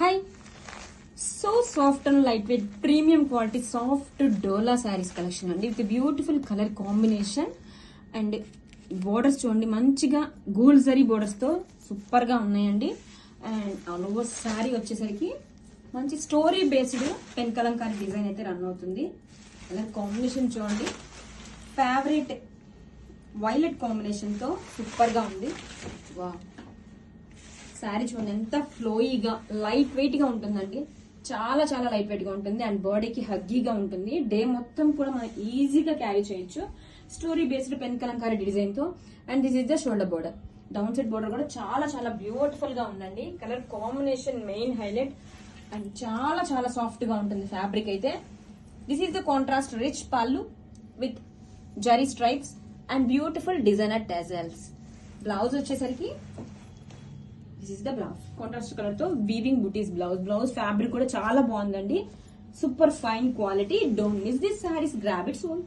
Hi, so soft and lightweight premium quality soft dola saris collection అండి with beautiful colour combination and borders చూడండి మంచిగా gold zari borders తో super గా ఉన్నాయండి. And all over sari వచ్చేసరికి మంచి story based pen Kalamkari design అయితే రన్ అవుతుంది. కలర్ కాంబినేషన్ చూడండి ఫేవరెట్ వైలెట్ కాంబినేషన్ తో సూపర్ గా ఉంది. వా శారీ చూడండి ఎంత ఫ్లోయిగా లైట్ వెయిట్ గా ఉంటుందండి. చాలా చాలా లైట్ వెయిట్ గా ఉంటుంది అండ్ బాడీకి హగ్గీగా ఉంటుంది. డే మొత్తం కూడా మనం ఈజీగా క్యారీ చేయొచ్చు. Story based pen Kalamkari design తో and this is the shoulder border. Down side border కూడా చాలా చాలా బ్యూటిఫుల్ గా ఉందండి. Colour combination main highlight and చాలా చాలా సాఫ్ట్ గా ఉంటుంది ఫ్యాబ్రిక్ అయితే. This is the contrast rich pallu with zari stripes and beautiful designer tassels. Blouse వచ్చేసరికి this is the blouse contrast colour తో weaving butis blouse. Blouse fabric కూడా చాలా బాగుందండి. Super fine quality. Don't miss this saris, grab it soon.